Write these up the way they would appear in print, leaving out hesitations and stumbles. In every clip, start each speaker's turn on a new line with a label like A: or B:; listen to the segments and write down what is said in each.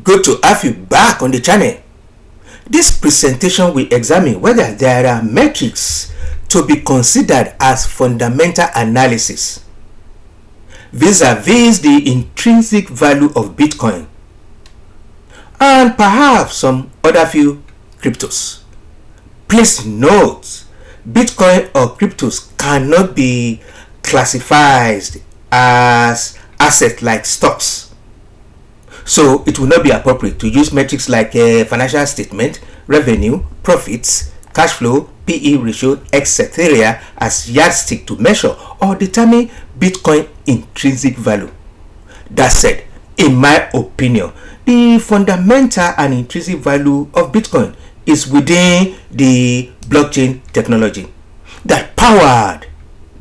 A: Good to have you back on the channel. This presentation will examine whether there are metrics to be considered as fundamental analysis vis-a-vis the intrinsic value of Bitcoin and perhaps some other few cryptos. Please note, Bitcoin or cryptos cannot be classified as assets like stocks. So it will not be appropriate to use metrics like financial statement, revenue, profits, cash flow, PE ratio, etc. as yardstick to measure or determine Bitcoin intrinsic value. That said, in my opinion, the fundamental and intrinsic value of Bitcoin is within the blockchain technology that powered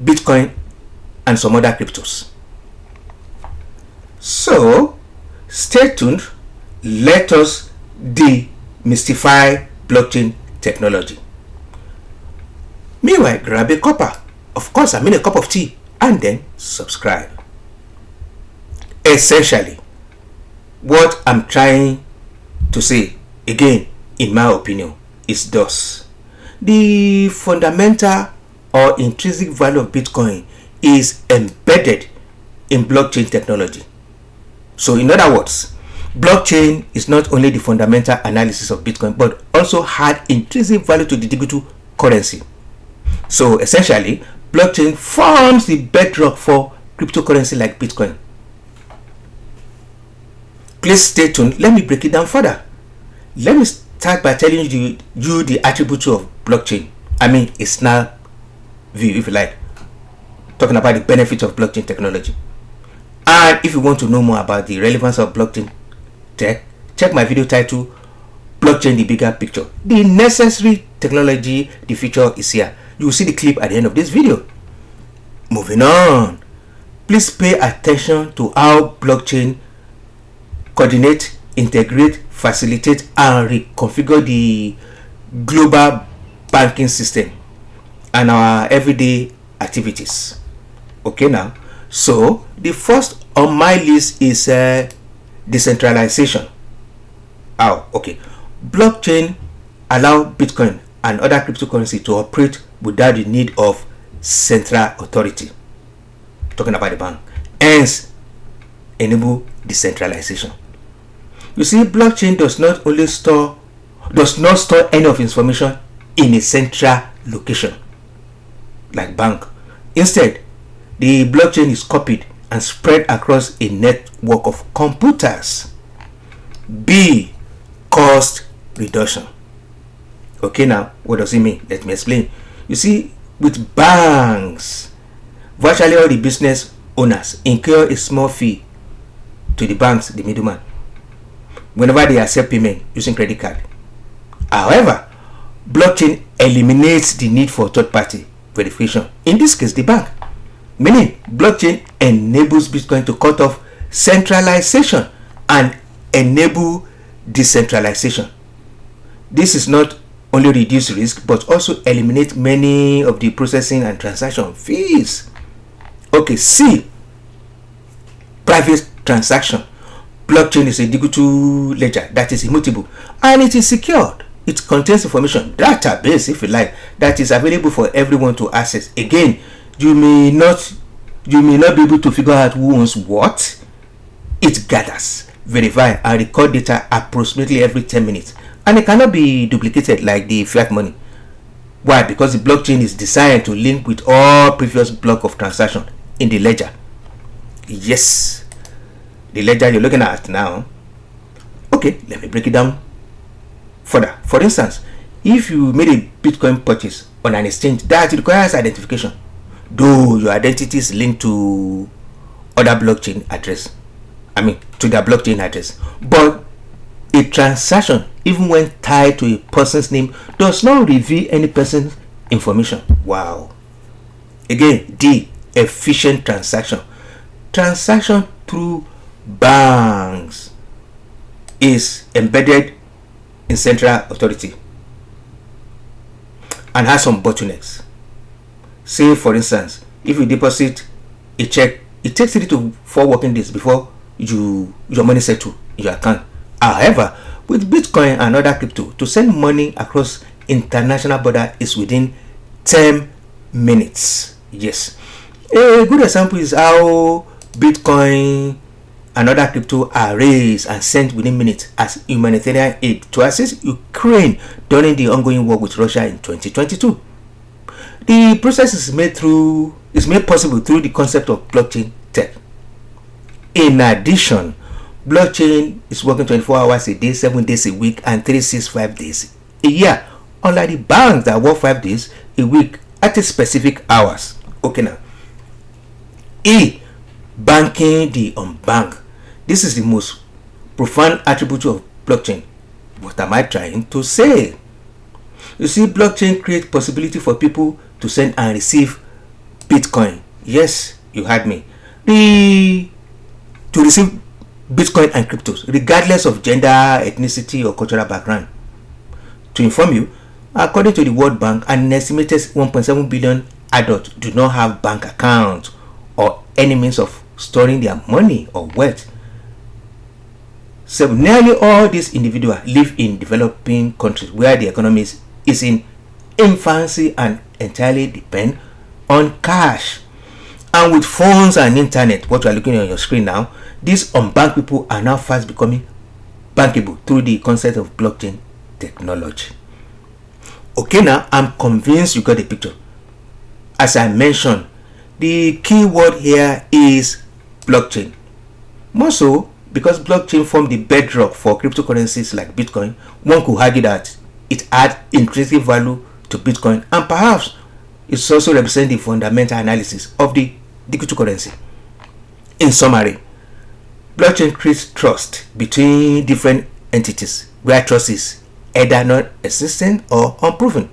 A: Bitcoin and some other cryptos. So, stay tuned. Let us demystify blockchain technology. Meanwhile, grab a cuppa. Of course, I mean a cup of tea, and then subscribe. Essentially, what I'm trying to say, again, in my opinion, is thus: the fundamental or intrinsic value of Bitcoin is embedded in blockchain technology. So in other words, blockchain is not only the fundamental analysis of Bitcoin, but also had intrinsic value to the digital currency. So essentially, blockchain forms the bedrock for cryptocurrency like Bitcoin. Please stay tuned. Let me break it down further. Let me start by telling you the attributes of blockchain. I mean, a snap view, if you like, talking about the benefits of blockchain technology. And if you want to know more about the relevance of blockchain tech, check my video titled Blockchain, the Bigger Picture. The necessary technology, the future is here. You will see the clip at the end of this video. Moving on, please pay attention to how blockchain coordinate, integrate, facilitate, and reconfigure the global banking system and our everyday activities. Okay, now, so the first on my list is decentralization. Okay. Blockchain allow Bitcoin and other cryptocurrency to operate without the need of central authority. Talking about the bank. Hence, enable decentralization. You see, blockchain does not store any of information in a central location like bank. Instead, the blockchain is copied and spread across a network of computers. B, cost reduction. Okay, now what does it mean? Let me explain. You see, with banks, virtually all the business owners incur a small fee to the banks, the middleman, whenever they accept payment using credit card. However, blockchain eliminates the need for third-party verification, in this case the bank. Meaning, blockchain enables Bitcoin to cut off centralization and enable decentralization. This is not only reduce risk, but also eliminate many of the processing and transaction fees. Okay, C, private transaction. Blockchain is a digital ledger that is immutable and it is secured. It contains information, database if you like, that is available for everyone to access. Again, you may not be able to figure out who owns what. It gathers, verify, and record data approximately every 10 minutes, and it cannot be duplicated like the fiat money. Why? Because the blockchain is designed to link with all previous block of transaction in the ledger. Yes, the ledger you're looking at now. Okay, let me break it down further. For instance, if you made a Bitcoin purchase on an exchange that requires identification, though your identity is linked to other blockchain address, to their blockchain address, but a transaction, even when tied to a person's name, does not reveal any person's information. Wow. Again, D, efficient transaction. Transaction through banks is embedded in central authority and has some bottlenecks. Say, for instance, if you deposit a check, it takes 3 to 4 working days before your money settle in your account. However, with Bitcoin and other crypto, to send money across international border is within 10 minutes. Yes. A good example is how Bitcoin and other crypto are raised and sent within minutes as humanitarian aid to assist Ukraine during the ongoing war with Russia in 2022. The process is made possible through the concept of blockchain tech. In addition, blockchain is working 24 hours a day, 7 days a week, and 365 days a year, unlike the banks that work 5 days a week at a specific hours. Okay, now, banking the unbanked. This is the most profound attribute of blockchain. What am I trying to say? You see, blockchain creates possibility for people to send and receive Bitcoin. Yes, you heard me. To receive Bitcoin and cryptos, regardless of gender, ethnicity, or cultural background. To inform you, according to the World Bank, an estimated 1.7 billion adults do not have bank accounts or any means of storing their money or wealth. So nearly all these individuals live in developing countries where the economy is in infancy and entirely depend on cash. And with phones and internet, what you are looking at on your screen now, these unbanked people are now fast becoming bankable through the concept of blockchain technology. Okay, now I'm convinced you got the picture. As I mentioned, the key word here is blockchain. More so, because blockchain formed the bedrock for cryptocurrencies like Bitcoin, one could argue that it adds intrinsic value to Bitcoin and perhaps it also represents the fundamental analysis of the cryptocurrency. In summary, blockchain creates trust between different entities where trust is either non-existent or unproven.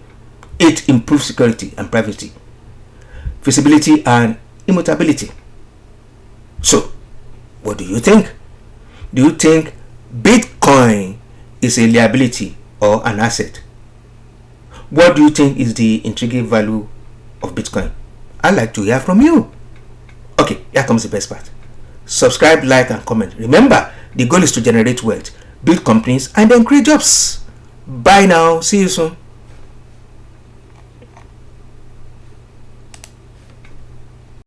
A: It improves security and privacy, feasibility and immutability. So, what do you think? Do you think Bitcoin is a liability or an asset? What do you think is the intrinsic value of Bitcoin? I'd like to hear from you. Okay, here comes the best part. Subscribe, like, and comment. Remember, the goal is to generate wealth, build companies, and then create jobs. Bye now. See you soon.